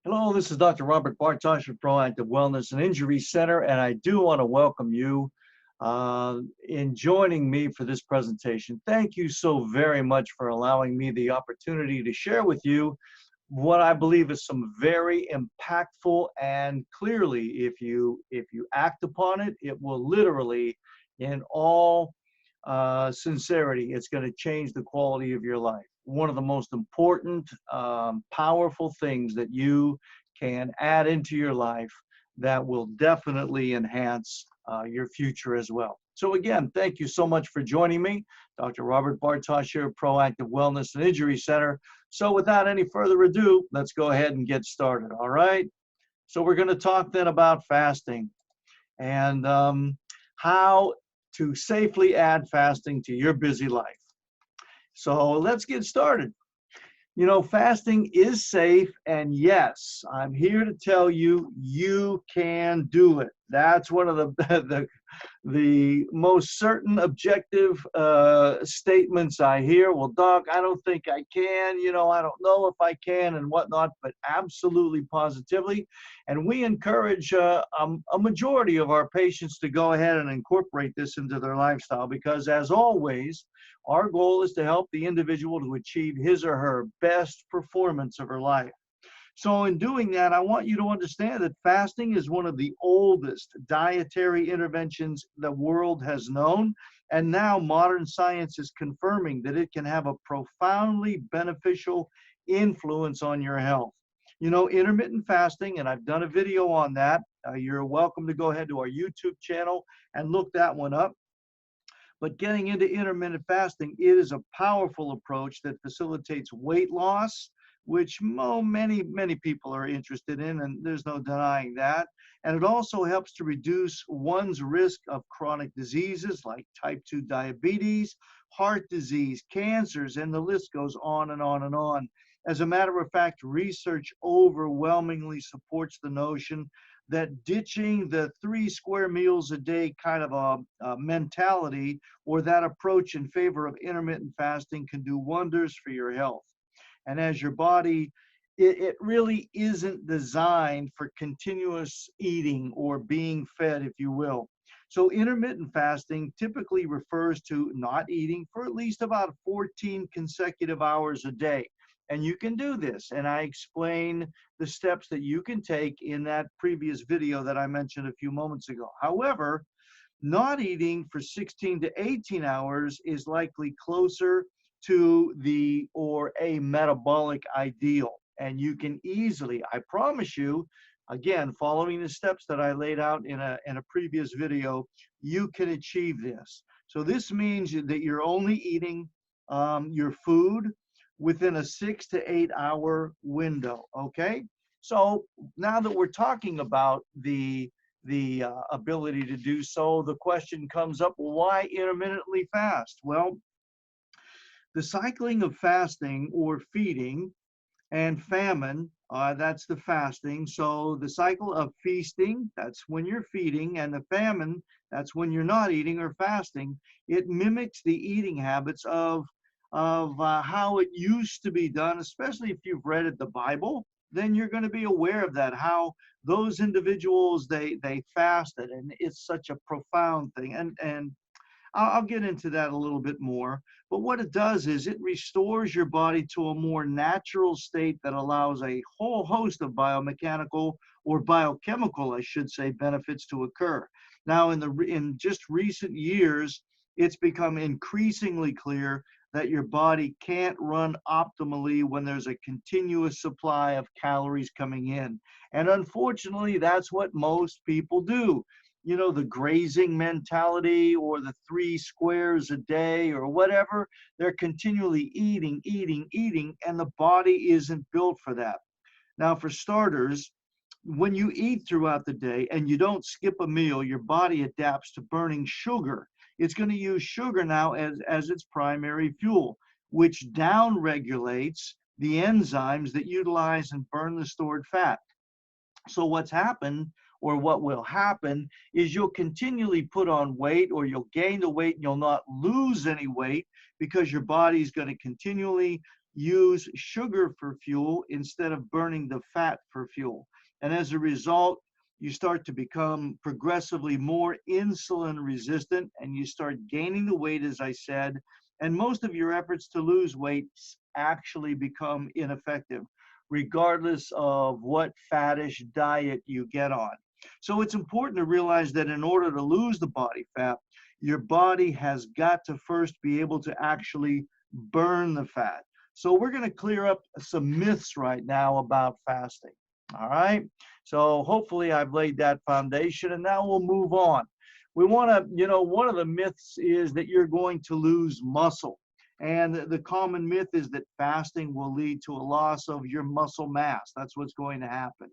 Hello, this is Dr. Robert Bartosh of Proactive Wellness and Injury Center, and I do want to welcome you in joining me for this presentation. Thank you so very much for allowing me the opportunity to share with you what I believe is some very impactful, and clearly, if you act upon it, it will literally, in all sincerity, it's going to change the quality of your life. One of the most important, powerful things that you can add into your life that will definitely enhance your future as well. So again, thank you so much for joining me. Dr. Robert Bartosh here, Proactive Wellness and Injury Center. So without any further ado, let's go ahead and get started, all right? So we're going to talk then about fasting and how to safely add fasting to your busy life. So let's get started. You know, fasting is safe, and yes, I'm here to tell you, you can do it. That's one of the most certain objective statements I hear. Well, doc, I don't think I can, I don't know if I can and whatnot, but absolutely positively. And we encourage a majority of our patients to go ahead and incorporate this into their lifestyle because, as always, our goal is to help the individual to achieve his or her best performance of her life. So in doing that, I want you to understand that fasting is one of the oldest dietary interventions the world has known. And now modern science is confirming that it can have a profoundly beneficial influence on your health. You know, intermittent fasting, and I've done a video on that. You're welcome to go ahead to our YouTube channel and look that one up. But getting into intermittent fasting, it is a powerful approach that facilitates weight loss, which many people are interested in, and there's no denying that. And it also helps to reduce one's risk of chronic diseases like type 2 diabetes, heart disease, cancers, and the list goes on and on and on. As a matter of fact, research overwhelmingly supports the notion that ditching the 3 square meals a day kind of a mentality or that approach in favor of intermittent fasting can do wonders for your health. And as your body, it really isn't designed for continuous eating or being fed, if you will. So intermittent fasting typically refers to not eating for at least about 14 consecutive hours a day. And you can do this. And I explain the steps that you can take in that previous video that I mentioned a few moments ago. However, not eating for 16 to 18 hours is likely closer to a metabolic ideal. And you can easily, I promise you, again, following the steps that I laid out in a previous video, you can achieve this. So this means that you're only eating your food within a 6 to 8 hour window, okay? So now that we're talking about the ability to do so, the question comes up, well, why intermittently fast? Well, the cycling of fasting or feeding and famine, that's the fasting. So the cycle of feasting, that's when you're feeding, and the famine, that's when you're not eating or fasting. It mimics the eating habits of how it used to be done, especially if you've read the Bible, then you're going to be aware of that, how those individuals, they fasted, and it's such a profound thing. And I'll get into that a little bit more. But what it does is it restores your body to a more natural state that allows a whole host of biomechanical or biochemical, I should say, benefits to occur. Now, in just recent years, it's become increasingly clear that your body can't run optimally when there's a continuous supply of calories coming in. And unfortunately, that's what most people do. You know, the grazing mentality or the 3 squares a day or whatever, they're continually eating, and the body isn't built for that. Now, for starters, when you eat throughout the day and you don't skip a meal, your body adapts to burning sugar. It's going to use sugar now as its primary fuel, which downregulates the enzymes that utilize and burn the stored fat. So what's happened, or what will happen, is you'll continually put on weight, or you'll gain the weight and you'll not lose any weight because your body's going to continually use sugar for fuel instead of burning the fat for fuel. And as a result, you start to become progressively more insulin resistant and you start gaining the weight, as I said, and most of your efforts to lose weight actually become ineffective, regardless of what fattish diet you get on. So it's important to realize that in order to lose the body fat, your body has got to first be able to actually burn the fat. So we're going to clear up some myths right now about fasting. All right. So hopefully I've laid that foundation and now we'll move on. We want to, one of the myths is that you're going to lose muscle. And the common myth is that fasting will lead to a loss of your muscle mass. That's what's going to happen.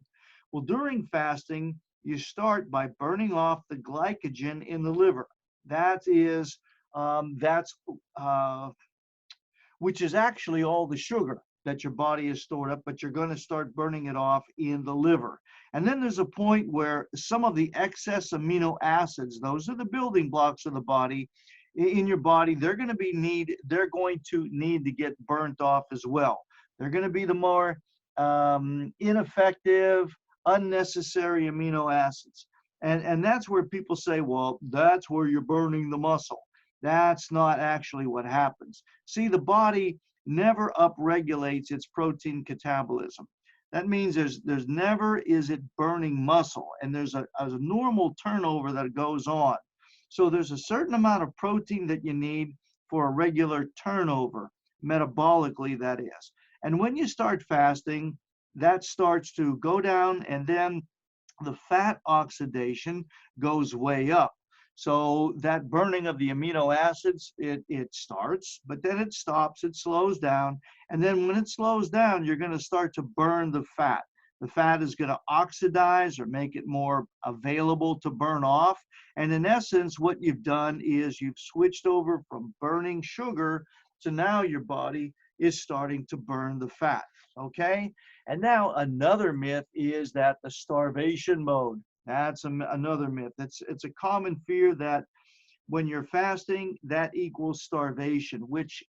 Well, during fasting, you start by burning off the glycogen in the liver. That is, which is actually all the sugar that your body has stored up, but you're going to start burning it off in the liver. And then there's a point where some of the excess amino acids, those are the building blocks of the body, in your body, they're going to need to get burnt off as well. They're going to be the more ineffective, unnecessary amino acids. And that's where people say, well, that's where you're burning the muscle. That's not actually what happens. See, the body never upregulates its protein catabolism. That means there's never is it burning muscle, and there's a normal turnover that goes on. So there's a certain amount of protein that you need for a regular turnover, metabolically that is. And when you start fasting, that starts to go down, and then the fat oxidation goes way up. So that burning of the amino acids, it starts, but then it stops, it slows down. And then when it slows down, you're going to start to burn the fat. The fat is going to oxidize or make it more available to burn off. And in essence, what you've done is you've switched over from burning sugar to now your body is starting to burn the fat. Okay? And now another myth is that the starvation mode. That's another myth. It's a common fear that when you're fasting, that equals starvation, which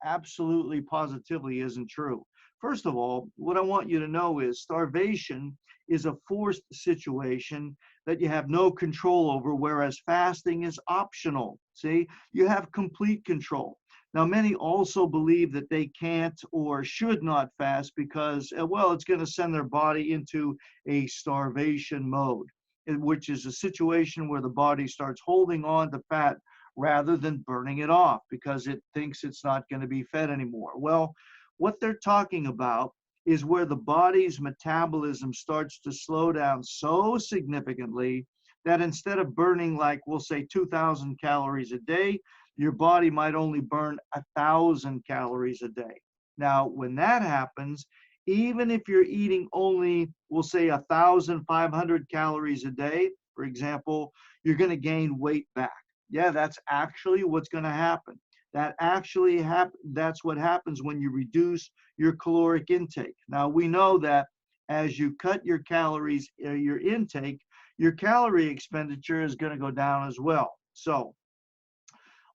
absolutely positively isn't true. First of all, what I want you to know is starvation is a forced situation that you have no control over, whereas fasting is optional. See, you have complete control. Now, many also believe that they can't or should not fast because, well, it's going to send their body into a starvation mode, which is a situation where the body starts holding on to fat rather than burning it off because it thinks it's not going to be fed anymore. Well, what they're talking about is where the body's metabolism starts to slow down so significantly that instead of burning, like we'll say 2,000 calories a day, your body might only burn 1,000 calories a day. Now, when that happens, even if you're eating only, we'll say 1,500 calories a day, for example, you're going to gain weight back. Yeah, that's actually what's going to happen. That's what happens when you reduce your caloric intake. Now, we know that as you cut your calories, your intake, your calorie expenditure is going to go down as well. So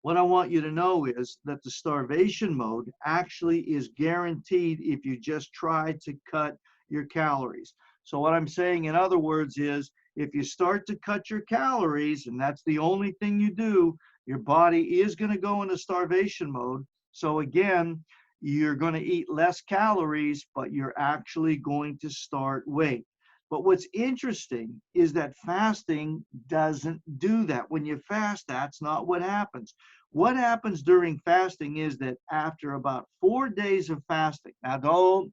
what I want you to know is that the starvation mode actually is guaranteed if you just try to cut your calories. So what I'm saying, in other words, is if you start to cut your calories, and that's the only thing you do, your body is going to go into starvation mode. So again, you're going to eat less calories, but you're actually going to start weight. But what's interesting is that fasting doesn't do that. When you fast, that's not what happens. What happens during fasting is that after about 4 days of fasting, now don't,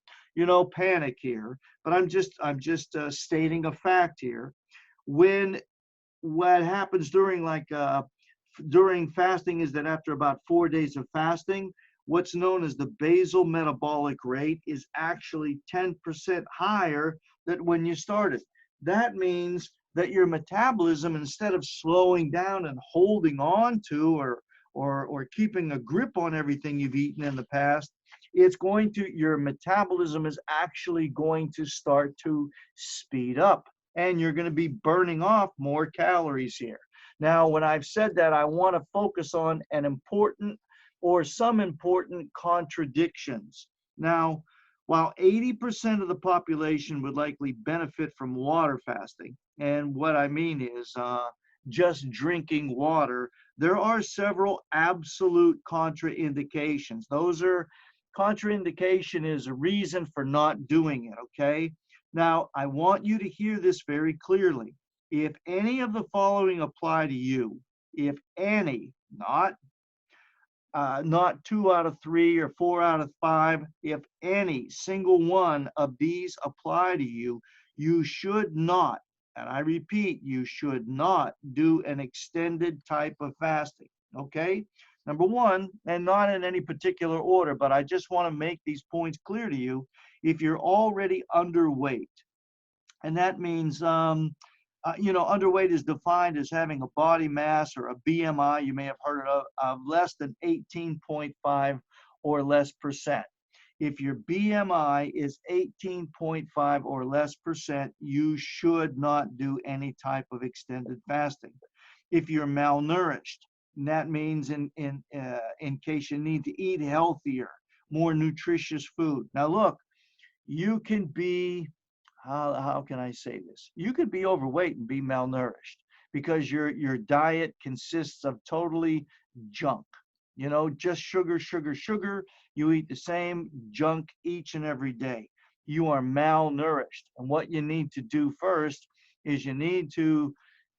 panic here, but I'm just stating a fact here. What happens during fasting is that after about 4 days of fasting, what's known as the basal metabolic rate is actually 10% higher than when you started. That means that your metabolism, instead of slowing down and holding on to or keeping a grip on everything you've eaten in the past, your metabolism is actually going to start to speed up, and you're going to be burning off more calories here. Now, when I've said that, I want to focus on some important contradictions Now, while 80% of the population would likely benefit from water fasting, and what I mean is just drinking water, there are several absolute contraindications. Those are contraindication is a reason for not doing it, okay? Now, I want you to hear this very clearly. If any of the following apply to you, if any, not 2 out of 3 or 4 out of 5, if any single one of these apply to you, you should not, and I repeat, you should not do an extended type of fasting, okay? Number one, and not in any particular order, but I just want to make these points clear to you. If you're already underweight, and that means underweight is defined as having a body mass or a BMI, you may have heard of less than 18.5 or less percent. If your BMI is 18.5 or less percent, you should not do any type of extended fasting. If you're malnourished, and that means in case you need to eat healthier, more nutritious food. Now look, you can be, how can I say this? You could be overweight and be malnourished because your diet consists of totally junk. Just sugar, sugar, sugar. You eat the same junk each and every day. You are malnourished. And what you need to do first is you need to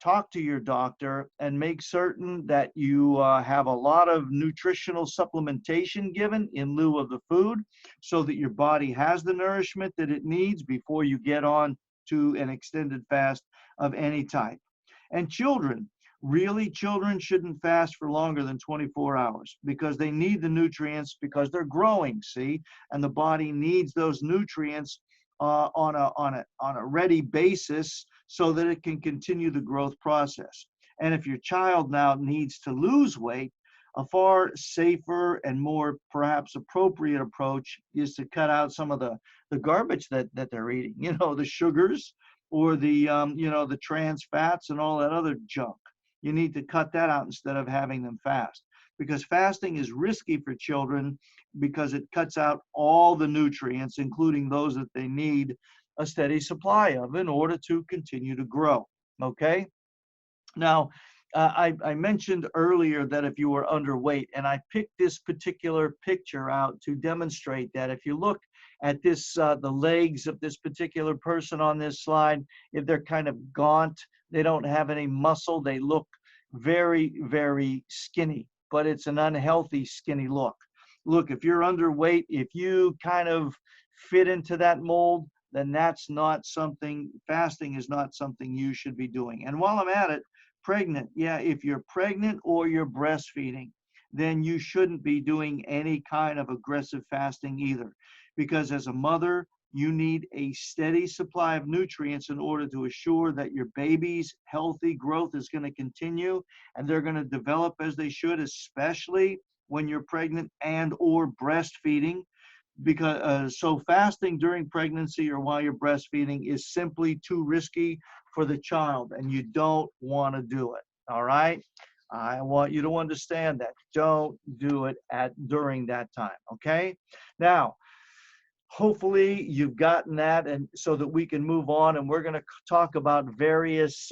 talk to your doctor and make certain that you have a lot of nutritional supplementation given in lieu of the food so that your body has the nourishment that it needs before you get on to an extended fast of any type. And children shouldn't fast for longer than 24 hours because they need the nutrients because they're growing, see, and the body needs those nutrients on a ready basis so that it can continue the growth process. And if your child now needs to lose weight, a far safer and more perhaps appropriate approach is to cut out some of the garbage that they're eating, the sugars or the trans fats and all that other junk. You need to cut that out instead of having them fast, because fasting is risky for children because it cuts out all the nutrients, including those that they need a steady supply of in order to continue to grow, okay? Now, I mentioned earlier that if you were underweight, and I picked this particular picture out to demonstrate that. If you look at this, the legs of this particular person on this slide, if they're kind of gaunt, they don't have any muscle, they look very, very skinny, but it's an unhealthy skinny look. Look, if you're underweight, if you kind of fit into that mold, then that's not something, fasting is not something you should be doing. And while I'm at it, pregnant, yeah, if you're pregnant or you're breastfeeding, then you shouldn't be doing any kind of aggressive fasting either, because as a mother, you need a steady supply of nutrients in order to assure that your baby's healthy growth is going to continue and they're going to develop as they should, especially when you're pregnant and or breastfeeding. Because so fasting during pregnancy or while you're breastfeeding is simply too risky for the child, and you don't want to do it. All right, I want you to understand that. Don't do it during that time. Okay, now hopefully you've gotten that, and so that we can move on, and we're going to talk about various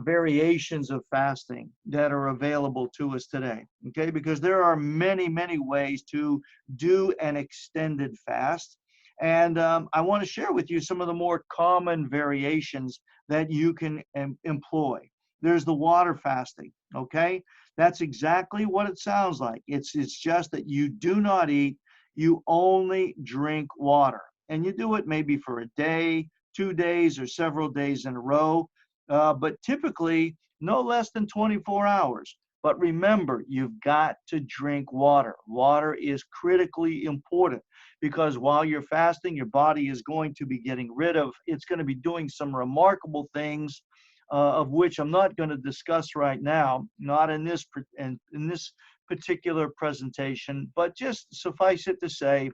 variations of fasting that are available to us today, okay? Because there are many, many ways to do an extended fast, and I want to share with you some of the more common variations that you can employ. There's the water fasting, okay? That's exactly what it sounds like. It's just that you do not eat, you only drink water, and you do it maybe for a day, 2 days, or several days in a row, but typically no less than 24 hours. But remember, you've got to drink water. Water is critically important because while you're fasting, your body is going to be it's going to be doing some remarkable things, of which I'm not going to discuss right now, not in this particular presentation, but just suffice it to say,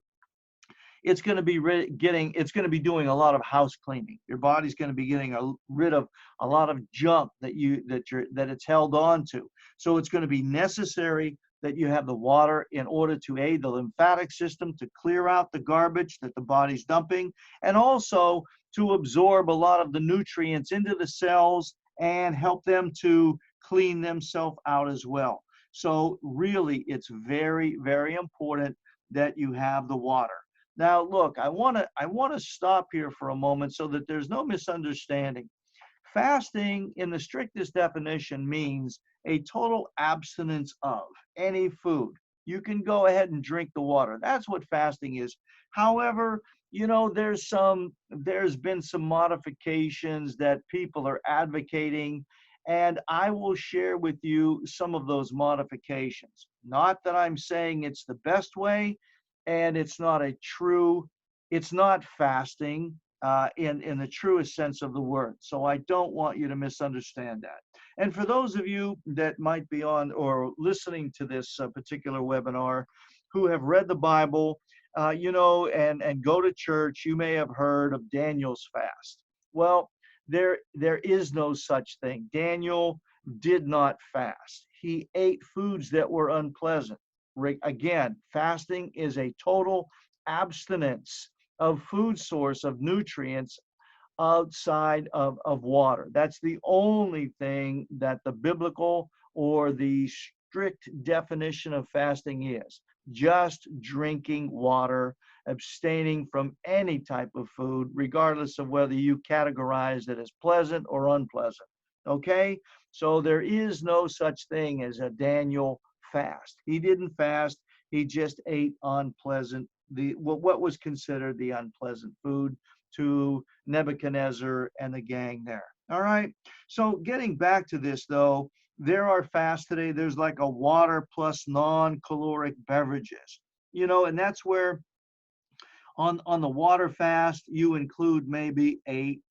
it's going to be doing a lot of house cleaning. Your body's going to be getting rid of a lot of junk that it's held on to. So it's going to be necessary that you have the water in order to aid the lymphatic system to clear out the garbage that the body's dumping, and also to absorb a lot of the nutrients into the cells and help them to clean themselves out as well. So really, it's very, very important that you have the water. Now, look, I want to stop here for a moment so that there's no misunderstanding. Fasting, in the strictest definition, means a total abstinence of any food. You can go ahead and drink the water. That's what fasting is. However, there's been some modifications that people are advocating, and I will share with you some of those modifications. Not that I'm saying it's the best way, and it's not fasting in the truest sense of the word. So I don't want you to misunderstand that. And for those of you that might be on or listening to this particular webinar who have read the Bible, and go to church, you may have heard of Daniel's fast. Well, there is no such thing. Daniel did not fast. He ate foods that were unpleasant. Again, fasting is a total abstinence of food source of nutrients outside of water. That's the only thing that the biblical or the strict definition of fasting is. Just drinking water, abstaining from any type of food, regardless of whether you categorize it as pleasant or unpleasant. Okay? So there is no such thing as a Daniel fast. He didn't fast. He just ate what was considered the unpleasant food to Nebuchadnezzar and the gang there. All right. So getting back to this, though, there are fasts today. There's like a water plus non-caloric beverages, and that's where on the water fast, you include maybe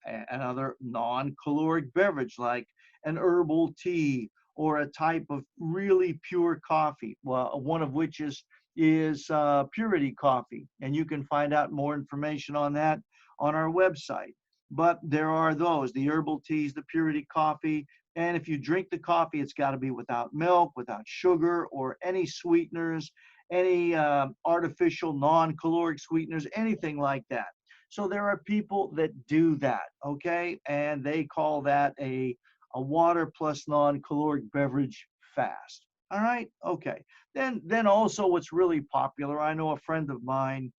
another non-caloric beverage like an herbal tea or a type of really pure coffee. Well, one of which is purity coffee, and you can find out more information on that on our website. But there are the herbal teas, the purity coffee, and if you drink the coffee, it's got to be without milk, without sugar, or any sweeteners, any artificial non-caloric sweeteners, anything like that. So there are people that do that, okay, and they call that a water plus non-caloric beverage fast. All right, okay. Then also what's really popular, I know a friend of mine,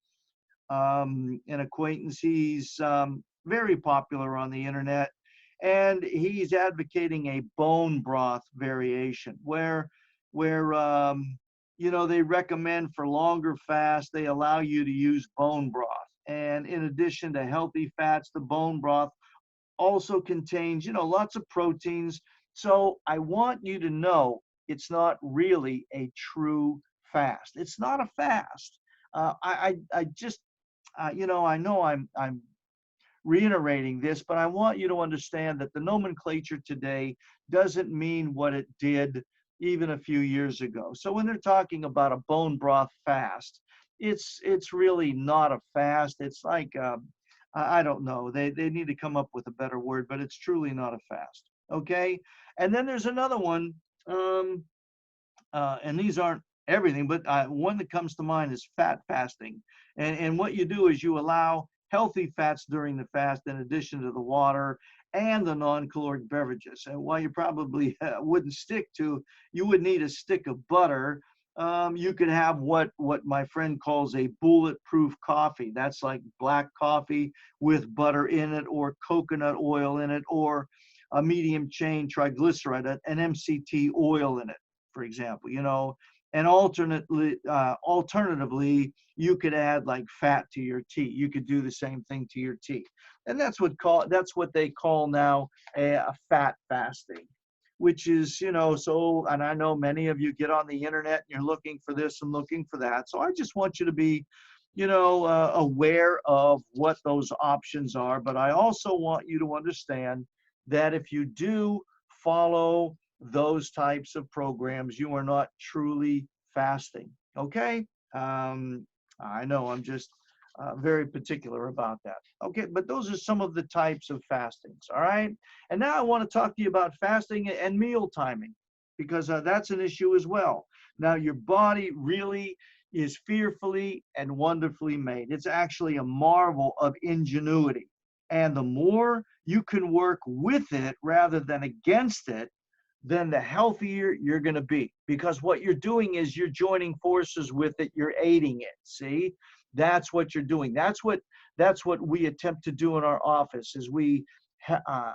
an acquaintance, he's very popular on the internet, and he's advocating a bone broth variation where they recommend for longer fasts, they allow you to use bone broth. And in addition to healthy fats, the bone broth also contains, lots of proteins. So I want you to know it's not really a true fast. It's not a fast. I just, I know I'm reiterating this, but I want you to understand that the nomenclature today doesn't mean what it did even a few years ago. So when they're talking about a bone broth fast, it's really not a fast. It's like I don't know. They need to come up with a better word, but it's truly not a fast. Okay. And then there's another one, and these aren't everything, but one that comes to mind is fat fasting. And what you do is you allow healthy fats during the fast in addition to the water and the non-caloric beverages. And while you probably you would need a stick of butter. You could have what my friend calls a bulletproof coffee. That's like black coffee with butter in it, or coconut oil in it, or a medium chain triglyceride, an MCT oil in it, for example. And alternatively, you could add like fat to your tea. You could do the same thing to your tea, and that's what they call now a fat fasting, which is, so, and I know many of you get on the internet and you're looking for this and looking for that. So I just want you to be, aware of what those options are. But I also want you to understand that if you do follow those types of programs, you are not truly fasting. Okay? I know I'm just very particular about that. Okay, but those are some of the types of fastings. All right. And now I want to talk to you about fasting and meal timing, because that's an issue as well. Now, your body really is fearfully and wonderfully made. It's actually a marvel of ingenuity. And the more you can work with it rather than against it, then the healthier you're going to be. Because what you're doing is you're joining forces with it, you're aiding it. See, that's what you're doing. That's what we attempt to do in our office, is we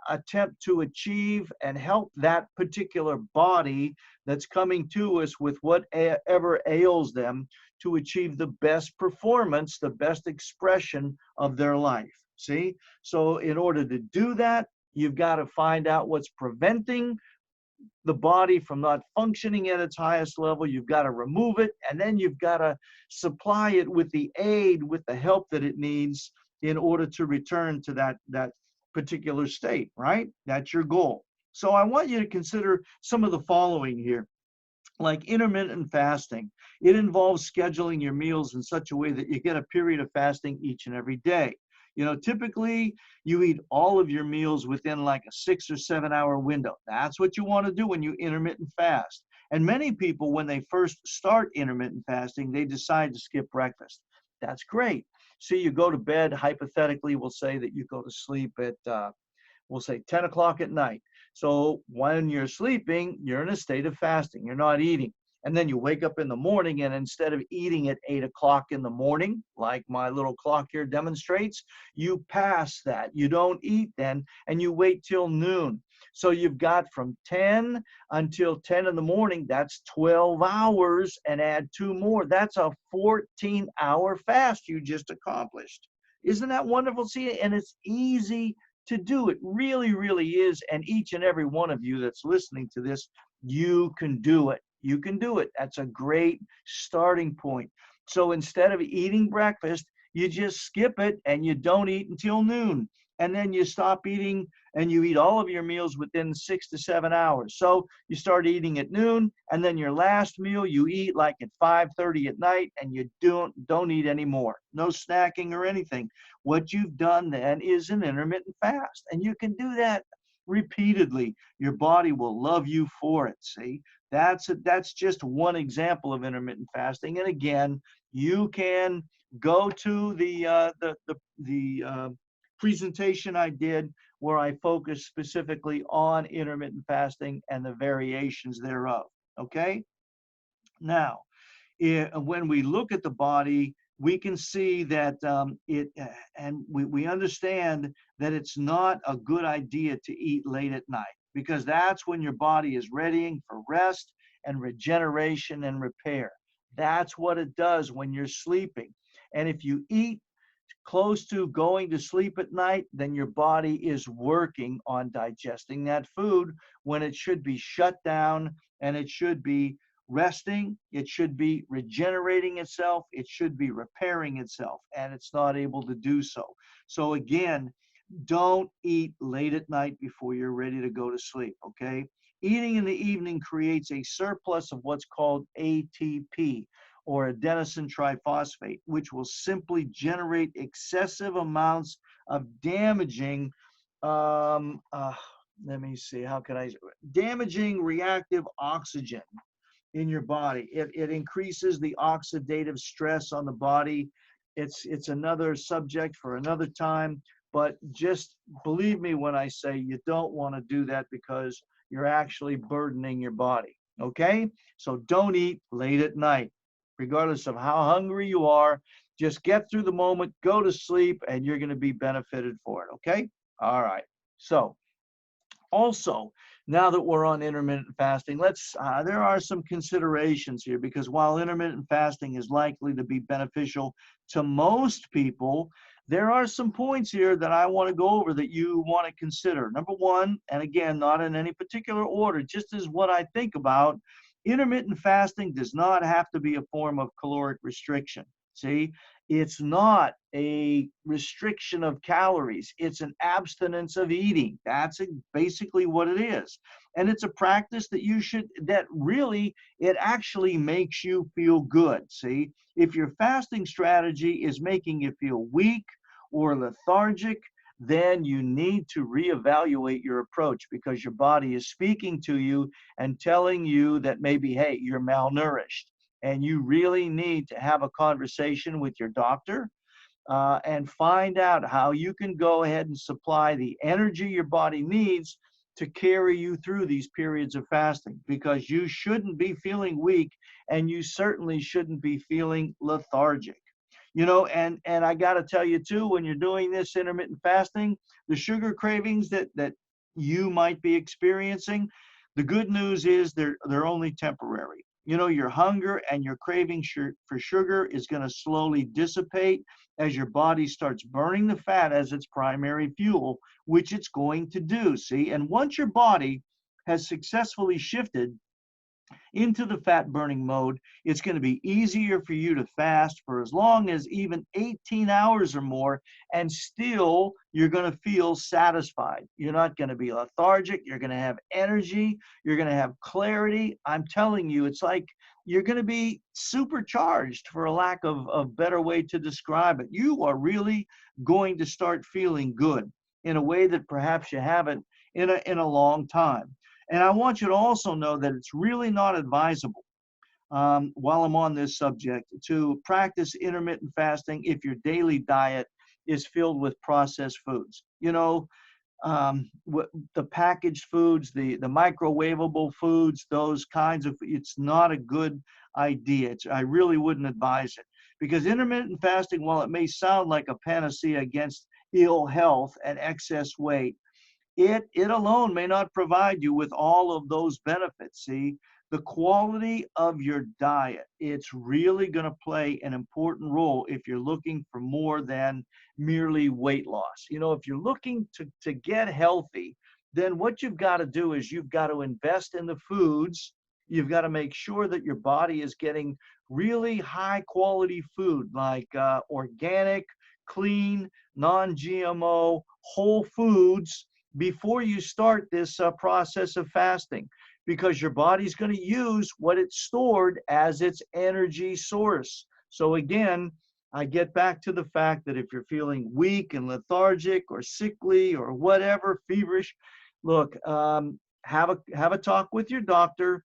attempt to achieve and help that particular body that's coming to us with whatever ails them to achieve the best performance, the best expression of their life. See, so in order to do that, you've got to find out what's preventing the body from not functioning at its highest level. You've got to remove it, and then you've got to supply it with the aid, with the help that it needs in order to return to that particular state, right? That's your goal. So I want you to consider some of the following here. Like intermittent fasting, it involves scheduling your meals in such a way that you get a period of fasting each and every day. Typically you eat all of your meals within like a 6 or 7 hour window. That's what you want to do when you intermittent fast. And many people, when they first start intermittent fasting, they decide to skip breakfast. That's great. See, you go to bed, hypothetically, we'll say that you go to sleep at we'll say 10 o'clock at night. So when you're sleeping, you're in a state of fasting. You're not eating. And then you wake up in the morning, and instead of eating at 8 o'clock in the morning, like my little clock here demonstrates, you pass that. You don't eat then, and you wait till noon. So you've got from 10 until 10 in the morning, that's 12 hours, and add 2 more. That's a 14-hour fast you just accomplished. Isn't that wonderful? See, and it's easy to do. It really, really is. And each and every one of you that's listening to this, you can do it. You can do it. That's a great starting point. So instead of eating breakfast, you just skip it and you don't eat until noon. And then you stop eating and you eat all of your meals within 6 to 7 hours. So you start eating at noon, and then your last meal you eat like at 5:30 at night, and you don't eat anymore. No snacking or anything. What you've done then is an intermittent fast, and you can do that repeatedly. Your body will love you for it. See, that's just one example of intermittent fasting. And again, you can go to the presentation I did where I focus specifically on intermittent fasting and the variations thereof. Okay. Now, when we look at the body, we can see that we understand that it's not a good idea to eat late at night, because that's when your body is readying for rest and regeneration and repair. That's what it does when you're sleeping. And if you eat close to going to sleep at night, then your body is working on digesting that food when it should be shut down, and it should be resting, it should be regenerating itself, it should be repairing itself, and it's not able to do so. So again, don't eat late at night before you're ready to go to sleep, okay? Eating in the evening creates a surplus of what's called ATP, or adenosine triphosphate, which will simply generate excessive amounts of damaging, damaging reactive oxygen in your body. It increases the oxidative stress on the body. It's another subject for another time, but just believe me when I say you don't want to do that, because you're actually burdening your body, okay? So don't eat late at night. Regardless of how hungry you are, just get through the moment, go to sleep, and you're going to be benefited for it, okay? All right. So also, now that we're on intermittent fasting, there are some considerations here, because while intermittent fasting is likely to be beneficial to most people, there are some points here that I want to go over that you want to consider. Number one, and again, not in any particular order, just as what I think about, intermittent fasting does not have to be a form of caloric restriction. See, it's not a restriction of calories. It's an abstinence of eating. That's basically what it is. And it's a practice that really, it actually makes you feel good. See, if your fasting strategy is making you feel weak or lethargic, then you need to reevaluate your approach, because your body is speaking to you and telling you that maybe, hey, you're malnourished and you really need to have a conversation with your doctor and find out how you can go ahead and supply the energy your body needs to carry you through these periods of fasting, because you shouldn't be feeling weak and you certainly shouldn't be feeling lethargic. You know, and I got to tell you too, when you're doing this intermittent fasting, the sugar cravings that you might be experiencing, the good news is they're only temporary. You know, your hunger and your craving for sugar is going to slowly dissipate as your body starts burning the fat as its primary fuel, which it's going to do. See, and once your body has successfully shifted into the fat burning mode, it's going to be easier for you to fast for as long as even 18 hours or more, and still you're going to feel satisfied. You're not going to be lethargic. You're going to have energy. You're going to have clarity. I'm telling you, it's like you're going to be supercharged, for a lack of a better way to describe it. You are really going to start feeling good in a way that perhaps you haven't in a long time. And I want you to also know that it's really not advisable, while I'm on this subject, to practice intermittent fasting if your daily diet is filled with processed foods. You know, the packaged foods, the microwavable foods, those kinds of, it's not a good idea. I really wouldn't advise it, because intermittent fasting, while it may sound like a panacea against ill health and excess weight, it alone may not provide you with all of those benefits. See, the quality of your diet, it's really going to play an important role if you're looking for more than merely weight loss. You know, if you're looking to get healthy, then what you've got to do is you've got to invest in the foods. You've got to make sure that your body is getting really high quality food, like organic, clean, non-GMO, whole foods, before you start this process of fasting, because your body's going to use what it's stored as its energy source. So again, I get back to the fact that if you're feeling weak and lethargic or sickly or whatever, feverish, look, have a talk with your doctor,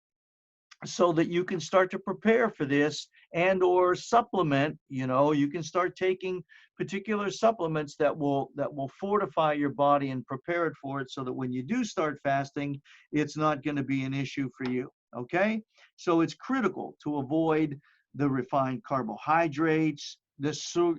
so that you can start to prepare for this, and or supplement. You know, you can start taking particular supplements that will fortify your body and prepare it for it, so that when you do start fasting, it's not going to be an issue for you. Okay, so it's critical to avoid the refined carbohydrates, the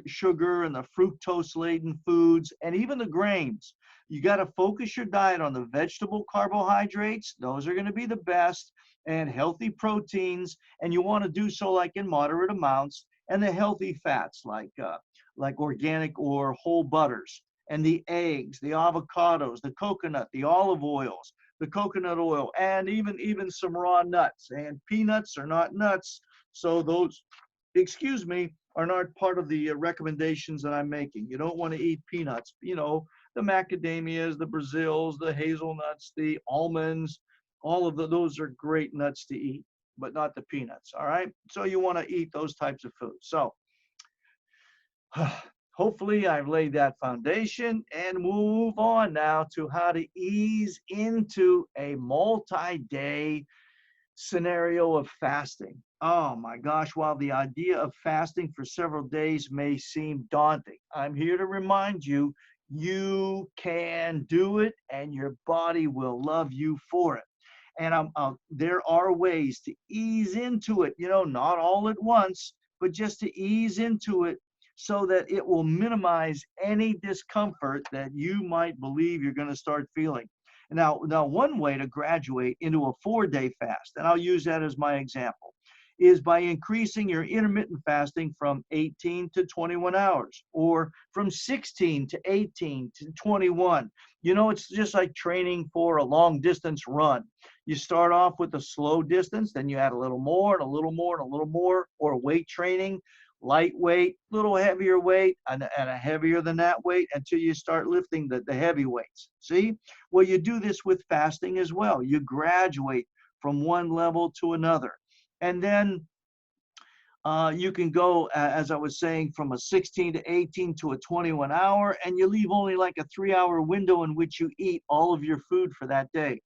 sugar and the fructose laden foods, and even the grains. You got to focus your diet on the vegetable carbohydrates. Those are going to be the best, and healthy proteins, and you want to do so like in moderate amounts, and the healthy fats like organic or whole butters, and the eggs, the avocados, the coconut, the olive oils, the coconut oil, and even some raw nuts. And peanuts are not nuts, so those, excuse me, are not part of the recommendations that I'm making. You don't want to eat peanuts. You know, the macadamias, the Brazils, the hazelnuts, the almonds, all of those are great nuts to eat, but not the peanuts. All right. So you want to eat those types of foods. So hopefully I've laid that foundation, and move on now to how to ease into a multi-day scenario of fasting. Oh my gosh, while the idea of fasting for several days may seem daunting, I'm here to remind you, you can do it, and your body will love you for it. And there are ways to ease into it, you know, not all at once, but just to ease into it, so that it will minimize any discomfort that you might believe you're going to start feeling. Now, one way to graduate into a 4-day fast, and I'll use that as my example, is by increasing your intermittent fasting from 18 to 21 hours, or from 16 to 18 to 21. You know, it's just like training for a long distance run. You start off with a slow distance, then you add a little more and a little more and a little more, or weight training, lightweight, little heavier weight, and a heavier than that weight, until you start lifting the heavy weights. See? Well, you do this with fasting as well. You graduate from one level to another. And then You can go, as I was saying, from a 16 to 18 to a 21 hour, and you leave only like a 3-hour window in which you eat all of your food for that day.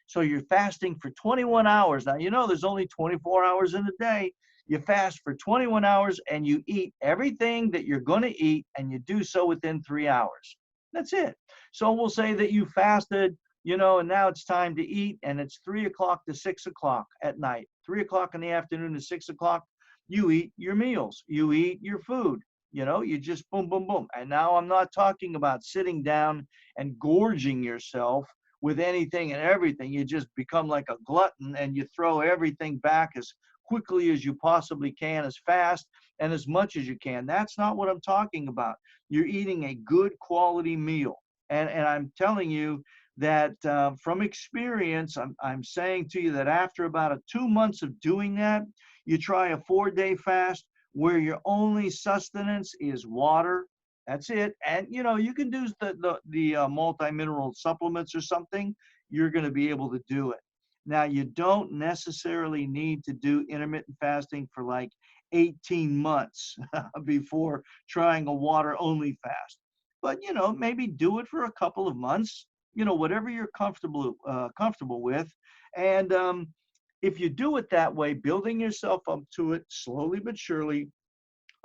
So you're fasting for 21 hours. Now, you know, there's only 24 hours in a day. You fast for 21 hours and you eat everything that you're going to eat, and you do so within 3 hours. That's it. So we'll say that you fasted, you know, and now it's time to eat, and it's 3 o'clock to 6 o'clock at night, 3 o'clock in the afternoon to 6 o'clock. You eat your meals, you eat your food, you know, you just boom, boom, boom. And now I'm not talking about sitting down and gorging yourself with anything and everything. You just become like a glutton and you throw everything back as quickly as you possibly can, as fast and as much as you can. That's not what I'm talking about. You're eating a good quality meal. And I'm telling you that from experience, I'm saying to you that after about 2 months of doing that, you try a 4-day fast where your only sustenance is water. That's it. And you know, you can do the multi-mineral supplements or something. You're going to be able to do it. Now, you don't necessarily need to do intermittent fasting for like 18 months before trying a water only fast. But you know, maybe do it for a couple of months. You know, whatever you're comfortable with, and if you do it that way, building yourself up to it slowly but surely,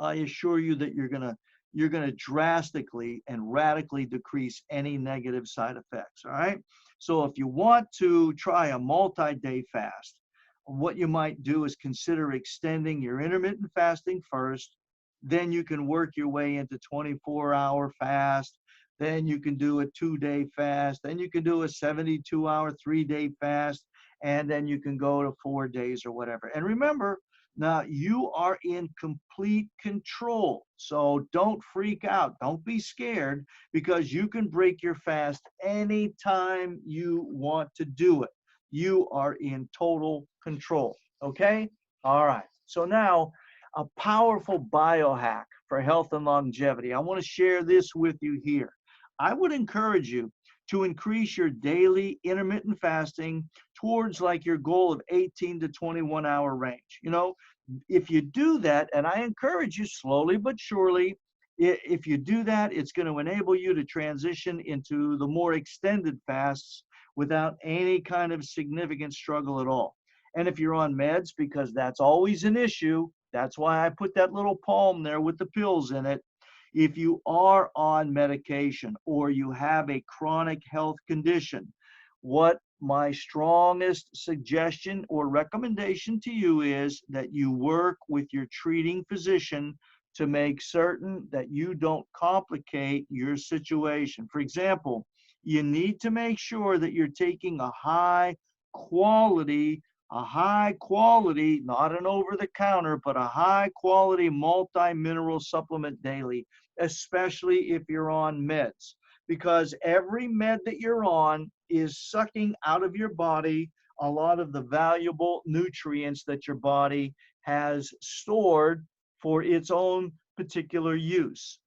I assure you that you're gonna drastically and radically decrease any negative side effects. All right. So if you want to try a multi-day fast, what you might do is consider extending your intermittent fasting first. Then you can work your way into 24-hour fast. Then you can do a 2-day fast. Then you can do a 72-hour 3-day fast. And then you can go to 4 days or whatever. And remember, now you are in complete control. So don't freak out. Don't be scared, because you can break your fast anytime you want to do it. You are in total control. Okay? All right. So now, a powerful biohack for health and longevity. I want to share this with you here. I would encourage you to increase your daily intermittent fasting towards like your goal of 18 to 21 hour range. You know, if you do that, and I encourage you slowly but surely, if you do that, it's going to enable you to transition into the more extended fasts without any kind of significant struggle at all. And if you're on meds, because that's always an issue, that's why I put that little palm there with the pills in it. If you are on medication or you have a chronic health condition, what my strongest suggestion or recommendation to you is that you work with your treating physician to make certain that you don't complicate your situation. For example, you need to make sure that you're taking a high quality, not an over the counter, but a high quality multi-mineral supplement daily, especially if you're on meds, because every med that you're on is sucking out of your body a lot of the valuable nutrients that your body has stored for its own particular use.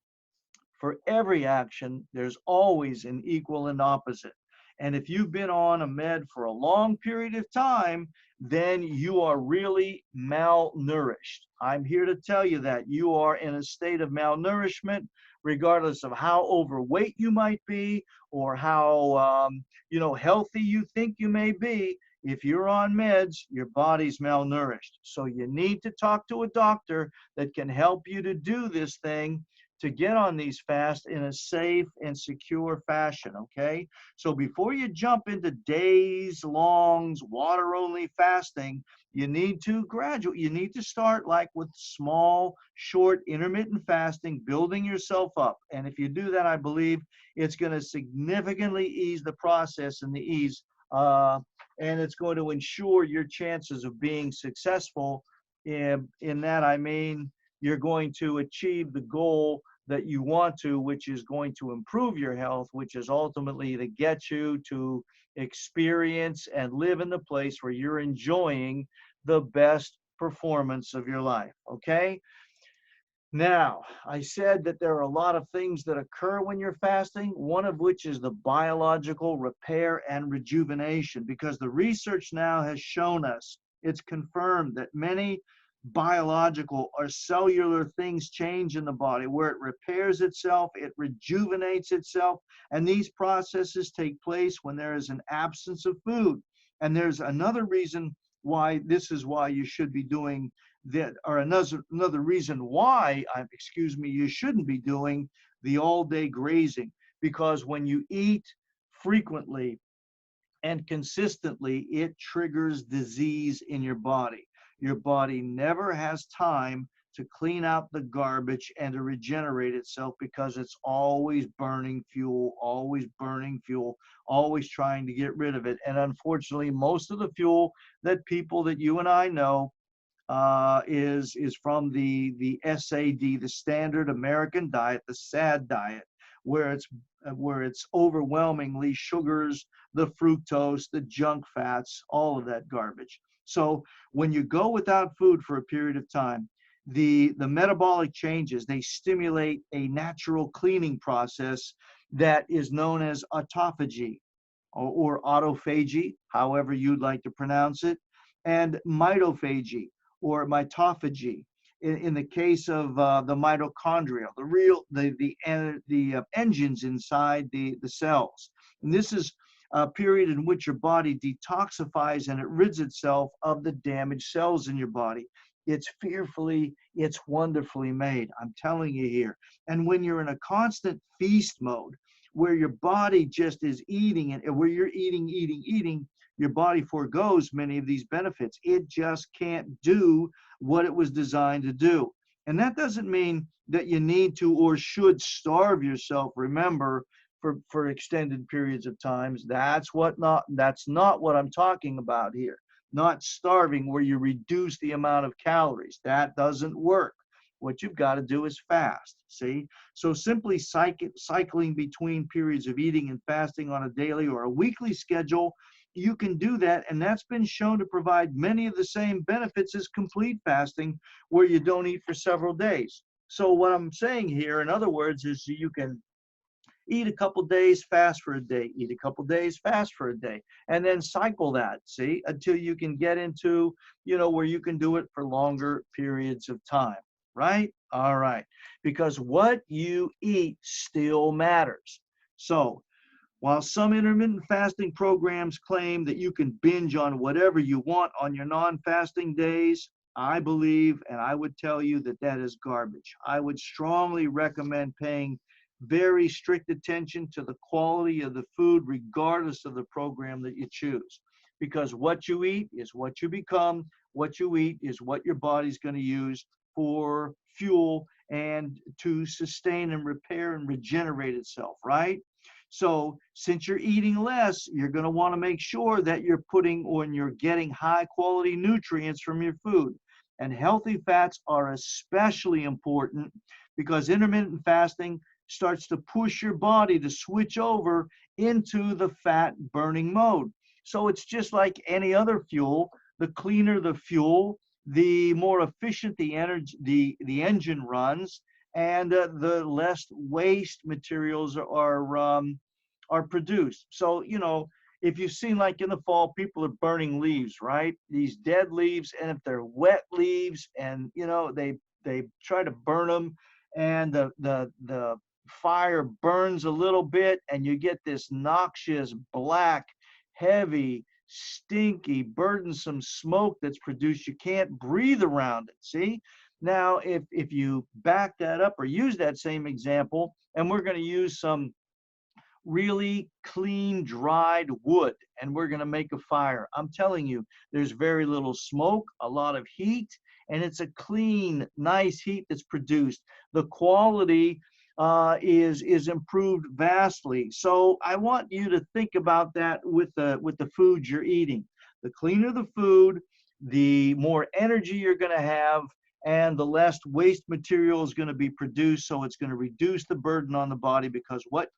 For every action, there's always an equal and opposite. And if you've been on a med for a long period of time, then you are really malnourished. I'm here to tell you that you are in a state of malnourishment, regardless of how overweight you might be or how healthy you think you may be. If you're on meds, your body's malnourished. So you need to talk to a doctor that can help you to do this thing, to get on these fasts in a safe and secure fashion, okay? So before you jump into days long water only fasting, you need to start like with small, short, intermittent fasting, building yourself up. And if you do that, I believe it's going to significantly ease the process and the ease, and it's going to ensure your chances of being successful. In that, I mean, you're going to achieve the goal that you want to, which is going to improve your health, which is ultimately to get you to experience and live in the place where you're enjoying the best performance of your life, okay? Now, I said that there are a lot of things that occur when you're fasting, one of which is the biological repair and rejuvenation, because the research now has shown us, it's confirmed that many biological or cellular things change in the body where it repairs itself, it rejuvenates itself. And these processes take place when there is an absence of food. And there's another reason why this is why you should be doing that, or another reason why, excuse me, you shouldn't be doing the all day grazing. Because when you eat frequently and consistently, it triggers disease in your body. Your body never has time to clean out the garbage and to regenerate itself because it's always burning fuel, always trying to get rid of it. And unfortunately, most of the fuel that people that you and I know is from the SAD, the standard American diet, the SAD diet, where it's overwhelmingly sugars, the fructose, the junk fats, all of that garbage. So when you go without food for a period of time, the metabolic changes, they stimulate a natural cleaning process that is known as autophagy or autophagy, however you'd like to pronounce it, and mitophagy or mitophagy. In the case of the mitochondria, the engines inside the cells. And this is a period in which your body detoxifies and it rids itself of the damaged cells in your body. It's wonderfully made. I'm telling you here. And when you're in a constant feast mode, where your body just is eating and where you're eating, your body forgoes many of these benefits. It just can't do what it was designed to do. And that doesn't mean that you need to or should starve yourself. Remember, for extended periods of times, that's not what I'm talking about here. Not starving where you reduce the amount of calories. That doesn't work. What you've got to do is fast, see? So simply cycling between periods of eating and fasting on a daily or a weekly schedule, you can do that, and that's been shown to provide many of the same benefits as complete fasting, where you don't eat for several days. So what I'm saying here, in other words, is you can eat a couple days, fast for a day, eat a couple days, fast for a day, and then cycle that, see, until you can get into, where you can do it for longer periods of time, right? All right, because what you eat still matters. So while some intermittent fasting programs claim that you can binge on whatever you want on your non-fasting days, I believe, and I would tell you that is garbage. I would strongly recommend paying very strict attention to the quality of the food, regardless of the program that you choose. Because what you eat is what you become. What you eat is what your body's going to use for fuel and to sustain and repair and regenerate itself, right? So since you're eating less, you're going to want to make sure that you're getting high quality nutrients from your food. And healthy fats are especially important because intermittent fasting starts to push your body to switch over into the fat burning mode. So it's just like any other fuel. The cleaner the fuel, the more efficient the engine runs, and the less waste materials are produced. So, if you've seen, like in the fall, people are burning leaves, right? These dead leaves, and if they're wet leaves, and they try to burn them, and the fire burns a little bit, and you get this noxious, black, heavy, stinky, burdensome smoke that's produced. You can't breathe around it, see? Now, if you back that up or use that same example, and we're going to use some really clean, dried wood, and we're going to make a fire. I'm telling you, there's very little smoke, a lot of heat, and it's a clean, nice heat that's produced. The quality is improved vastly. So I want you to think about that with the food you're eating. The cleaner the food, the more energy you're going to have, and the less waste material is going to be produced. So it's going to reduce the burden on the body, because what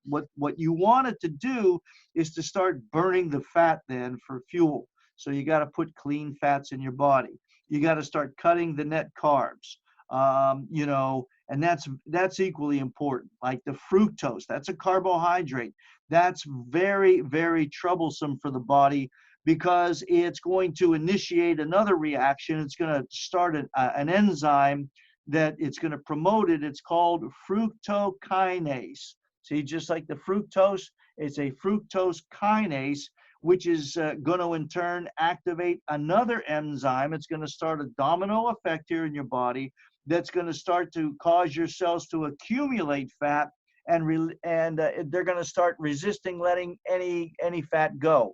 you want it to do is to start burning the fat then for fuel. So you got to put clean fats in your body. You got to start cutting the net carbs, and that's equally important. Like the fructose, that's a carbohydrate. That's very, very troublesome for the body because it's going to initiate another reaction. It's going to start an enzyme that it's going to promote it. It's called fructokinase. See, just like the fructose, it's a fructose kinase, which is going to in turn activate another enzyme. It's going to start a domino effect here in your body that's going to start to cause your cells to accumulate fat, and they're going to start resisting letting any fat go.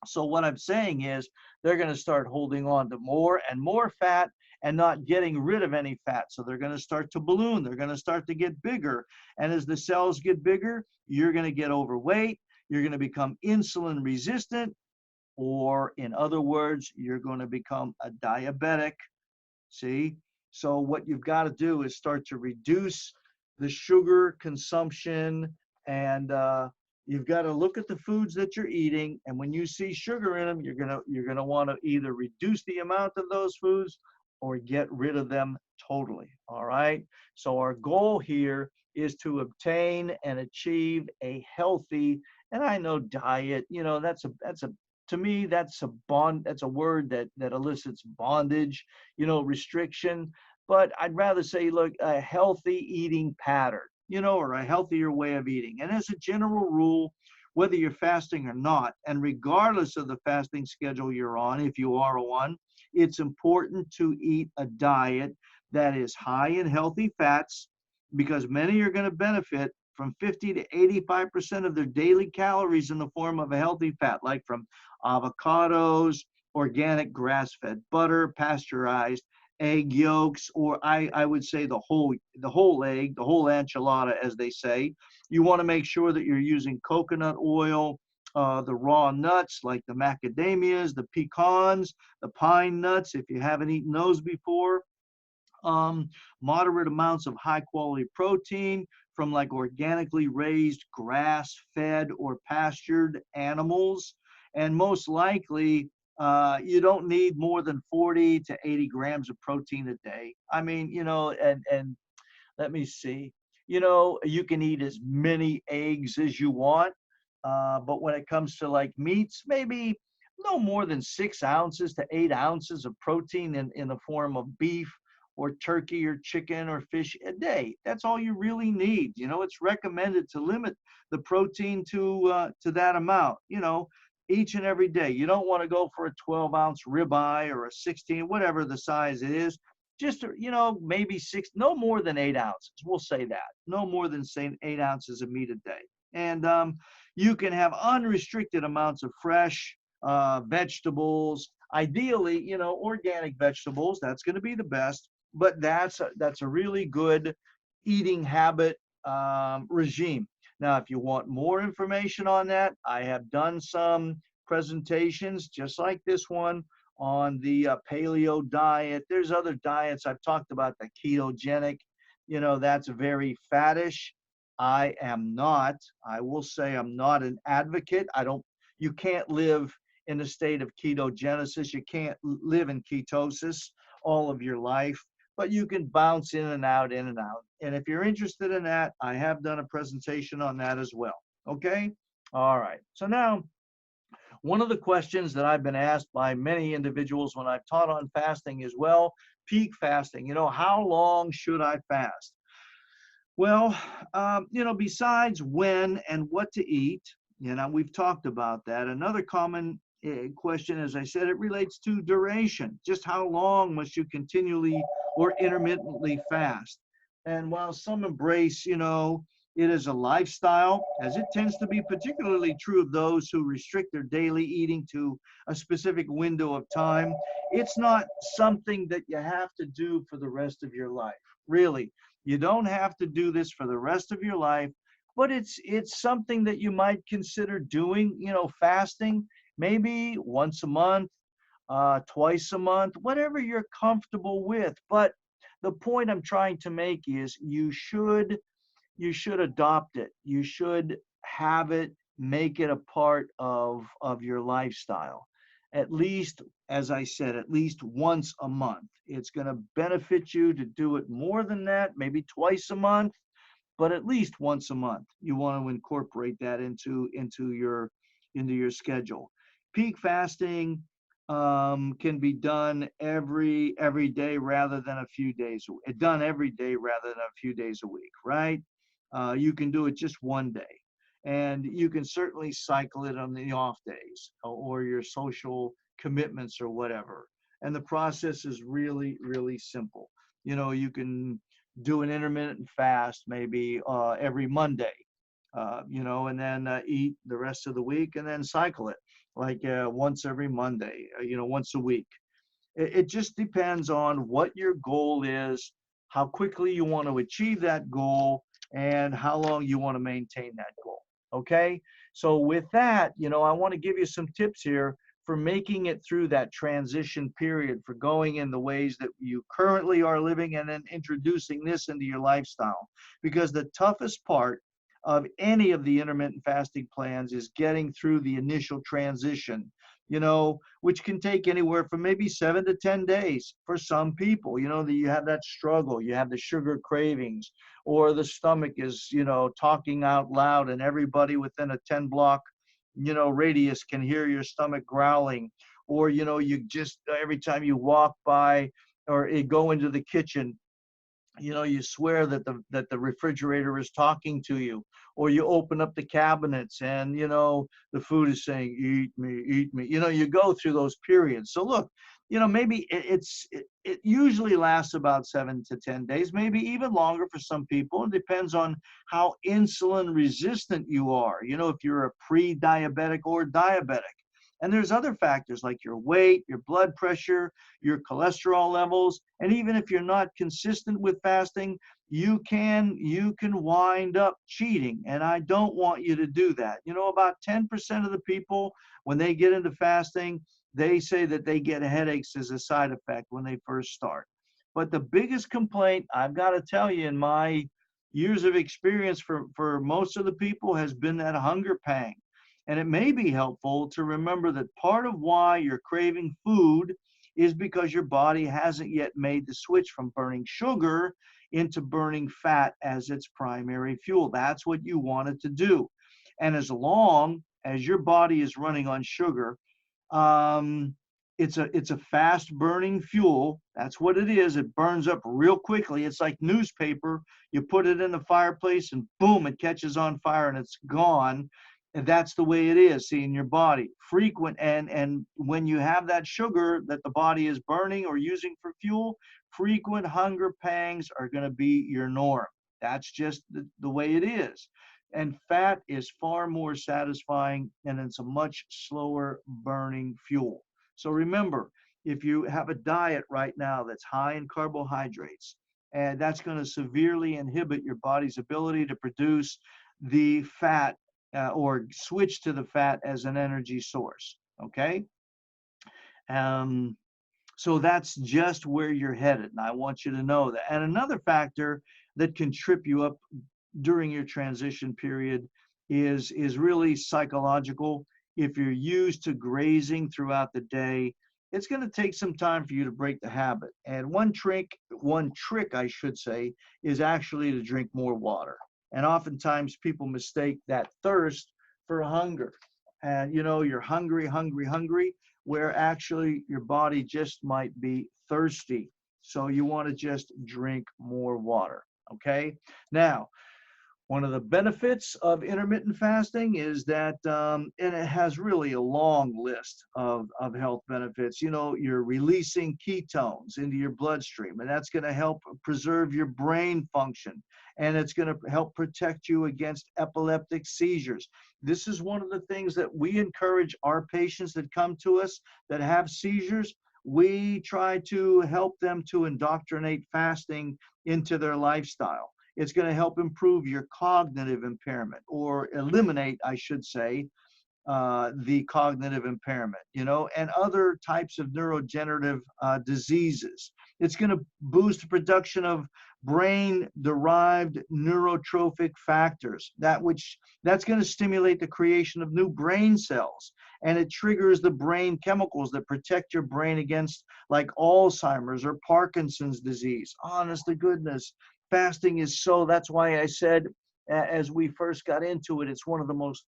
So what I'm saying is they're going to start holding on to more and more fat and not getting rid of any fat. So they're going to start to balloon. They're going to start to get bigger. And as the cells get bigger, you're going to get overweight. You're going to become insulin resistant, or in other words, you're going to become a diabetic. See? So what you've got to do is start to reduce the sugar consumption, and you've got to look at the foods that you're eating. And when you see sugar in them, you're gonna want to either reduce the amount of those foods or get rid of them totally. All right. So our goal here is to obtain and achieve a healthy, and I know diet, that's a to me, that's a word that elicits bondage, restriction. But I'd rather say, look, a healthy eating pattern, or a healthier way of eating. And as a general rule, whether you're fasting or not, and regardless of the fasting schedule you're on, if you are one, it's important to eat a diet that is high in healthy fats, because many are going to benefit from 50 to 85% of their daily calories in the form of a healthy fat, like from avocados, organic grass-fed butter, pasteurized egg yolks, or I would say the whole egg, the whole enchilada, as they say. You want to make sure that you're using coconut oil, the raw nuts like the macadamias, the pecans, the pine nuts, if you haven't eaten those before. Moderate amounts of high quality protein from like organically raised grass-fed or pastured animals. And most likely, you don't need more than 40 to 80 grams of protein a day. I mean, and let me see, you can eat as many eggs as you want. But when it comes to like meats, maybe no more than 6 ounces to 8 ounces of protein in the form of beef or turkey or chicken or fish a day. That's all you really need. It's recommended to limit the protein to that amount, each and every day. You don't want to go for a 12-ounce ribeye or a 16, whatever the size it is. Just, maybe 6, no more than 8 ounces. We'll say that. No more than, say, 8 ounces of meat a day. And you can have unrestricted amounts of fresh vegetables. Ideally, organic vegetables. That's going to be the best. But that's a really good eating habit regime. Now, if you want more information on that, I have done some presentations just like this one on the paleo diet. There's other diets. I've talked about the ketogenic. That's very fattish. I will say I'm not an advocate. You can't live in a state of ketogenesis. You can't live in ketosis all of your life, but you can bounce in and out, in and out. And if you're interested in that, I have done a presentation on that as well. Okay? All right. So now, one of the questions that I've been asked by many individuals when I've taught on fasting is, well, peak fasting, how long should I fast? Well, besides when and what to eat, we've talked about that. Another common question, as I said, it relates to duration. Just how long must you continually or intermittently fast? And while some embrace, it as a lifestyle, as it tends to be particularly true of those who restrict their daily eating to a specific window of time, it's not something that you have to do for the rest of your life. Really, you don't have to do this for the rest of your life, but it's something that you might consider doing, fasting, maybe once a month, twice a month, whatever you're comfortable with. But the point I'm trying to make is you should adopt it. You should have it, make it a part of your lifestyle. At least, as I said, at least once a month. It's going to benefit you to do it more than that, maybe twice a month, but at least once a month. You want to incorporate that into your schedule. peak fasting can be done every day rather than a few days. Done every day rather than a few days a week, right? You can do it just one day, and you can certainly cycle it on the off days or your social commitments or whatever. And the process is really, really simple. You can do an intermittent fast maybe every Monday, and then eat the rest of the week and then cycle it like once every Monday, once a week. It just depends on what your goal is, how quickly you want to achieve that goal, and how long you want to maintain that goal. Okay? So with that, I want to give you some tips here for making it through that transition period, for going in the ways that you currently are living and then introducing this into your lifestyle. Because the toughest part of any of the intermittent fasting plans is getting through the initial transition, which can take anywhere from maybe 7 to 10 days for some people. That you have that struggle, you have the sugar cravings, or the stomach is, talking out loud, and everybody within a 10 block, radius can hear your stomach growling, or, you just, every time you walk by or go into the kitchen, you swear that the refrigerator is talking to you, or you open up the cabinets and the food is saying, eat me, eat me. You go through those periods. So look, maybe it usually lasts about 7 to 10 days, maybe even longer for some people. It depends on how insulin resistant you are, if you're a pre-diabetic or diabetic. And there's other factors like your weight, your blood pressure, your cholesterol levels. And even if you're not consistent with fasting, you can wind up cheating. And I don't want you to do that. About 10% of the people, when they get into fasting, they say that they get headaches as a side effect when they first start. But the biggest complaint, I've got to tell you, in my years of experience for most of the people, has been that hunger pang. And it may be helpful to remember that part of why you're craving food is because your body hasn't yet made the switch from burning sugar into burning fat as its primary fuel. That's what you want it to do. And as long as your body is running on sugar, it's a fast burning fuel. That's what it is. It burns up real quickly. It's like newspaper. You put it in the fireplace and boom, it catches on fire and it's gone. And that's the way it is, see, in your body. Frequent, and when you have that sugar that the body is burning or using for fuel, frequent hunger pangs are going to be your norm. That's just the way it is. And fat is far more satisfying, and it's a much slower burning fuel. So remember, if you have a diet right now that's high in carbohydrates, and that's going to severely inhibit your body's ability to produce the fat or switch to the fat as an energy source, okay? So that's just where you're headed, and I want you to know that. And another factor that can trip you up during your transition period is really psychological. If you're used to grazing throughout the day, it's going to take some time for you to break the habit. And one trick, I should say, is actually to drink more water. And oftentimes people mistake that thirst for hunger. And you're hungry, where actually your body just might be thirsty. So you want to just drink more water, okay? Now, one of the benefits of intermittent fasting is that, and it has really a long list of health benefits. You're releasing ketones into your bloodstream, and that's going to help preserve your brain function, and it's going to help protect you against epileptic seizures. This is one of the things that we encourage our patients that come to us that have seizures. We try to help them to indoctrinate fasting into their lifestyle. It's going to help improve your cognitive impairment, or eliminate, I should say, the cognitive impairment, and other types of neurodegenerative diseases. It's going to boost the production of brain-derived neurotrophic factors, that's going to stimulate the creation of new brain cells, and it triggers the brain chemicals that protect your brain against like Alzheimer's or Parkinson's disease. Honest to goodness, fasting is that's why I said, as we first got into it, it's one of the most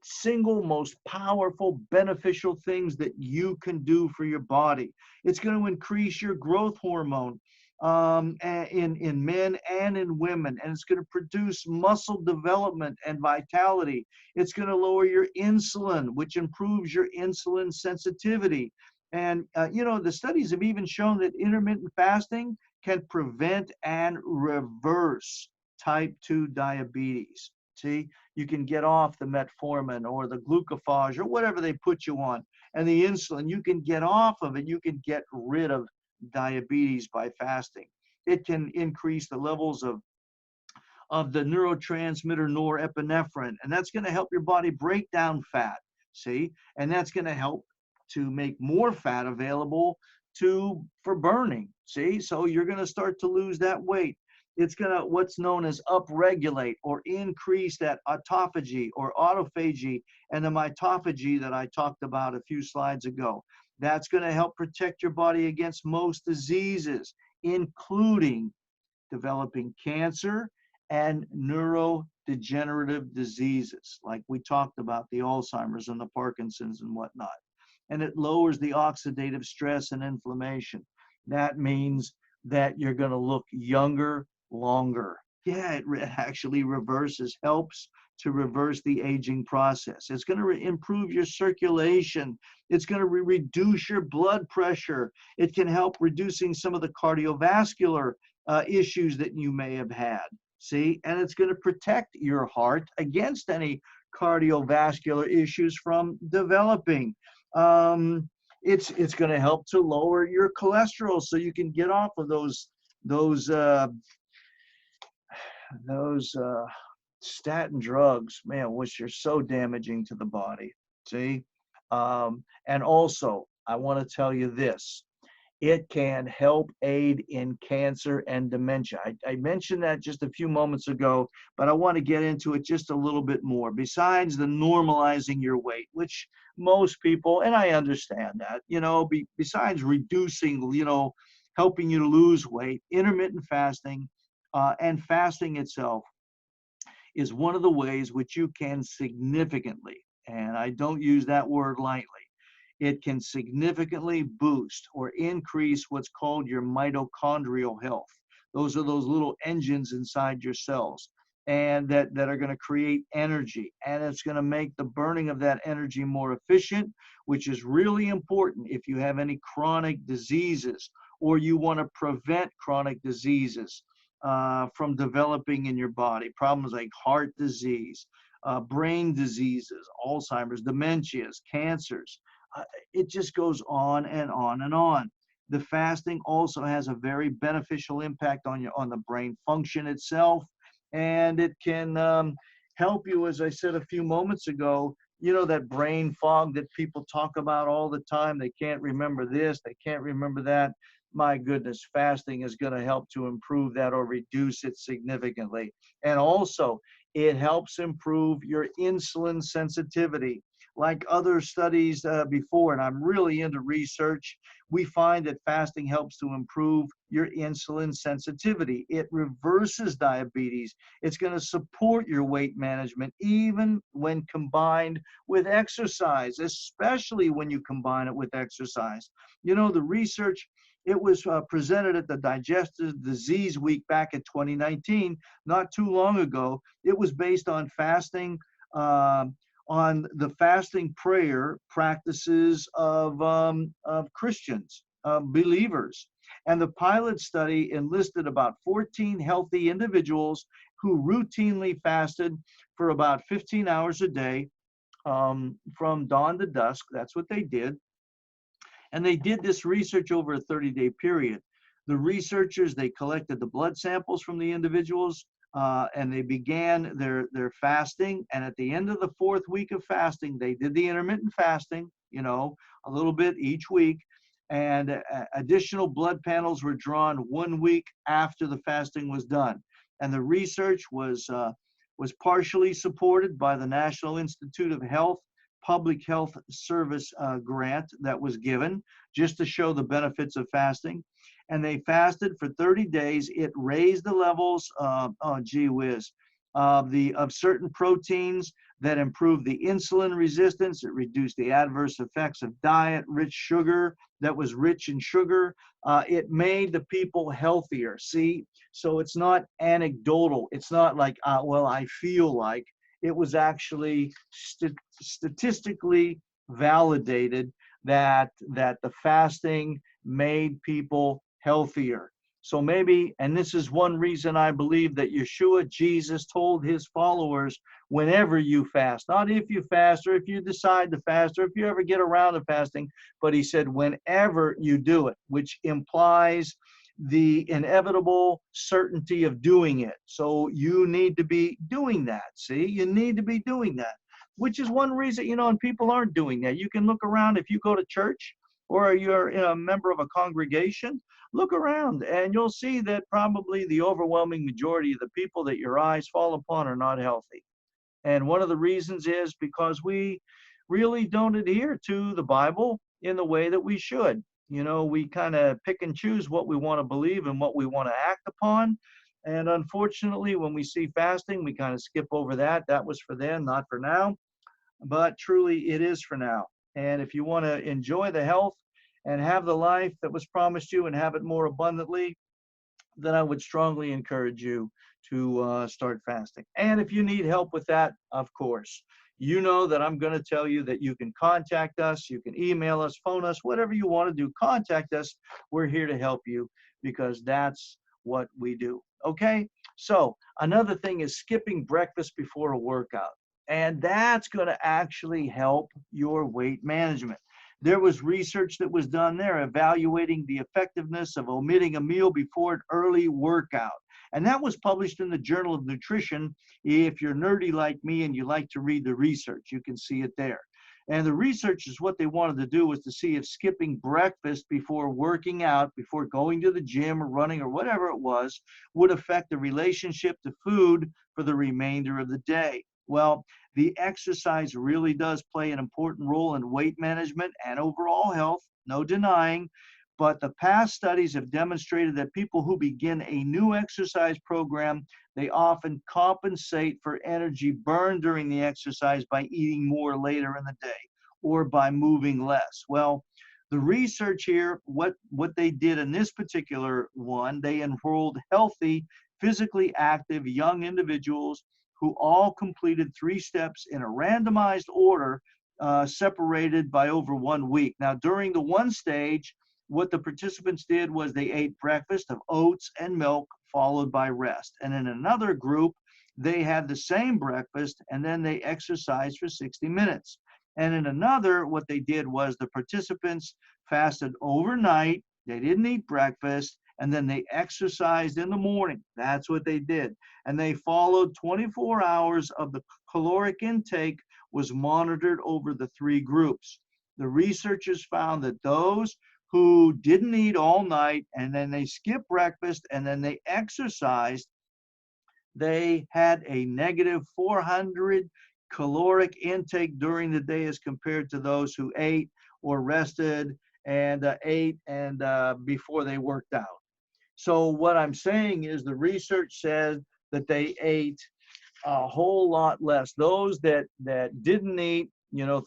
single most powerful, beneficial things that you can do for your body. It's going to increase your growth hormone in men and in women, and it's going to produce muscle development and vitality. It's going to lower your insulin, which improves your insulin sensitivity. And, the studies have even shown that intermittent fasting can prevent and reverse type 2 diabetes. See, you can get off the metformin or the glucophage or whatever they put you on, and the insulin, you can get off of it. You can get rid of diabetes by fasting. It can increase the levels of the neurotransmitter norepinephrine, and that's going to help your body break down fat. See, and that's going to help to make more fat available for burning. See, so you're going to start to lose that weight. It's going to what's known as upregulate or increase that autophagy or autophagy and the mitophagy that I talked about a few slides ago. That's going to help protect your body against most diseases, including developing cancer and neurodegenerative diseases, like we talked about, the Alzheimer's and the Parkinson's and whatnot. And it lowers the oxidative stress and inflammation. That means that you're going to look younger longer. Yeah, it actually helps to reverse the aging process. It's going to improve your circulation. It's going to reduce your blood pressure. It can help reducing some of the cardiovascular issues that you may have had. See, and it's going to protect your heart against any cardiovascular issues from developing. It's going to help to lower your cholesterol so you can get off of those statin drugs, man, which are so damaging to the body. See, and also I want to tell you this. It can help aid in cancer and dementia. I mentioned that just a few moments ago, but I want to get into it just a little bit more. Besides the normalizing your weight, which most people, and I understand that, besides reducing, helping you to lose weight, intermittent fasting and fasting itself is one of the ways which you can significantly, and I don't use that word lightly, it can significantly boost or increase what's called your mitochondrial health. Those are those little engines inside your cells, and that are going to create energy, and it's going to make the burning of that energy more efficient, which is really important if you have any chronic diseases or you want to prevent chronic diseases from developing in your body. Problems like heart disease, brain diseases, Alzheimer's, dementias, cancers. It just goes on and on and on. The fasting also has a very beneficial impact on the brain function itself, and it can help you, as I said a few moments ago, that brain fog that people talk about all the time. They can't remember this, they can't remember that. My goodness, fasting is going to help to improve that or reduce it significantly. And also, it helps improve your insulin sensitivity. Like other studies before, and I'm really into research, we find that fasting helps to improve your insulin sensitivity. It reverses diabetes. It's going to support your weight management, even when combined with exercise, especially when you combine it with exercise. The research, it was presented at the Digestive Disease Week back in 2019, not too long ago. It was based on fasting, on the fasting prayer practices of Christians, believers. And the pilot study enlisted about 14 healthy individuals who routinely fasted for about 15 hours a day from dawn to dusk. That's what they did. And they did this research over a 30-day period. The researchers, they collected the blood samples from the individuals, and they began their fasting. And at the end of the 4th week of fasting, they did the intermittent fasting, a little bit each week. And additional blood panels were drawn 1 week after the fasting was done. And the research was partially supported by the National Institute of Health Public Health Service grant that was given just to show the benefits of fasting. And they fasted for 30 days. It raised the levels, oh gee whiz, of certain proteins that improve the insulin resistance. It reduced the adverse effects of diet, rich sugar that was rich in sugar. It made the people healthier. See, so it's not anecdotal. It's not like, well, I feel like. It was actually statistically validated that the fasting made people healthier. So maybe, and this is one reason I believe that Yeshua, Jesus, told his followers, whenever you fast, not if you fast or if you decide to fast or if you ever get around to fasting, but he said, whenever you do it, which implies the inevitable certainty of doing it. So you need to be doing that. See, you need to be doing that, which is one reason, and people aren't doing that. You can look around if you go to church or you're a member of a congregation, look around and you'll see that probably the overwhelming majority of the people that your eyes fall upon are not healthy. And one of the reasons is because we really don't adhere to the Bible in the way that we should. We kind of pick and choose what we want to believe and what we want to act upon. And unfortunately, when we see fasting, we kind of skip over that. That was for then, not for now. But truly, it is for now. And if you want to enjoy the health and have the life that was promised you and have it more abundantly, then I would strongly encourage you to start fasting. And if you need help with that, of course, you know that I'm going to tell you that you can contact us, you can email us, phone us, whatever you want to do, contact us. We're here to help you because that's what we do. Okay? So another thing is skipping breakfast before a workout. And that's going to actually help your weight management. There was research that was done there evaluating the effectiveness of omitting a meal before an early workout. And that was published in the Journal of Nutrition. If you're nerdy like me and you like to read the research, you can see it there. And the researchers, what they wanted to do was to see if skipping breakfast before working out, before going to the gym or running or whatever it was, would affect the relationship to food for the remainder of the day. Well, the exercise really does play an important role in weight management and overall health, no denying. But the past studies have demonstrated that people who begin a new exercise program, they often compensate for energy burned during the exercise by eating more later in the day or by moving less. Well, the research here, what they did in this particular one, they enrolled healthy, physically active young individuals who all completed 3 steps in a randomized order, separated by over 1 week. Now, during the one stage, what the participants did was they ate breakfast of oats and milk, followed by rest. And in another group, they had the same breakfast, and then they exercised for 60 minutes. And in another, what they did was the participants fasted overnight, they didn't eat breakfast, and then they exercised in the morning. That's what they did. And they followed 24 hours of the caloric intake was monitored over the 3 groups. The researchers found that those who didn't eat all night and then they skipped breakfast and then they exercised, they had a negative 400 caloric intake during the day as compared to those who ate or rested and ate and before they worked out. So what I'm saying is the research said that they ate a whole lot less. Those that didn't eat,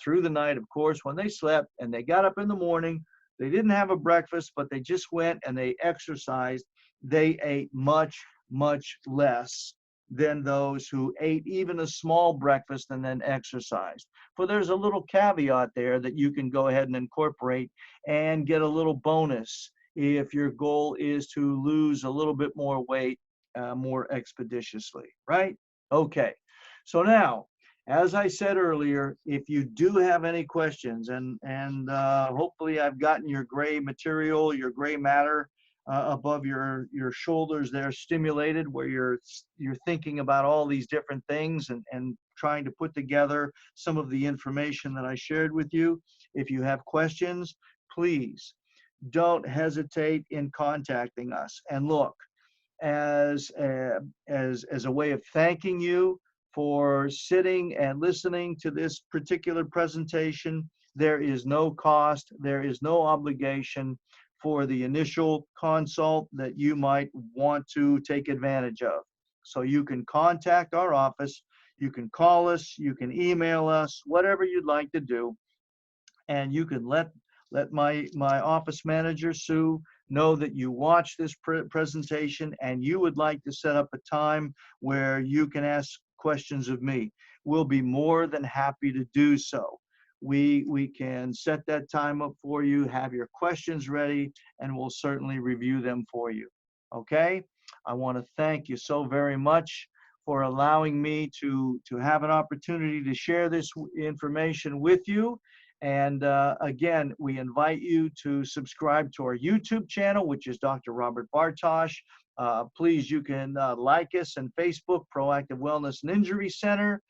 through the night, of course, when they slept and they got up in the morning, they didn't have a breakfast, but they just went and they exercised. They ate much, much less than those who ate even a small breakfast and then exercised. For there's a little caveat there that you can go ahead and incorporate and get a little bonus if your goal is to lose a little bit more weight more expeditiously, right? Okay, so now, as I said earlier, if you do have any questions, and hopefully I've gotten your gray material, your gray matter above your shoulders there stimulated, where you're thinking about all these different things and trying to put together some of the information that I shared with you. If you have questions, please don't hesitate in contacting us. And look, as a way of thanking you for sitting and listening to this particular presentation, there is no cost, there is no obligation for the initial consult that you might want to take advantage of. So you can contact our office, you can call us, you can email us, whatever you'd like to do, and you can let my office manager, Sue, know that you watch this presentation and you would like to set up a time where you can ask questions of me. We'll be more than happy to do so. We can set that time up for you, have your questions ready, and we'll certainly review them for you. Okay? I want to thank you so very much for allowing me to have an opportunity to share this information with you. And again, we invite you to subscribe to our YouTube channel, which is Dr. Robert Bartosh. Please, you can like us on Facebook, Proactive Wellness and Injury Center.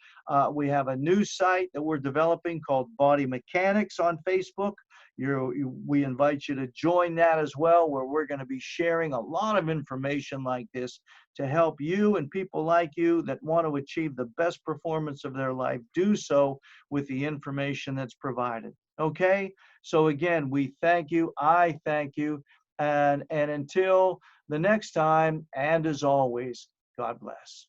We have a new site that we're developing called Body Mechanics on Facebook. We invite you to join that as well, where we're going to be sharing a lot of information like this to help you and people like you that want to achieve the best performance of their life do so with the information that's provided. Okay? So again, we thank you. I thank you. And until the next time, and as always, God bless.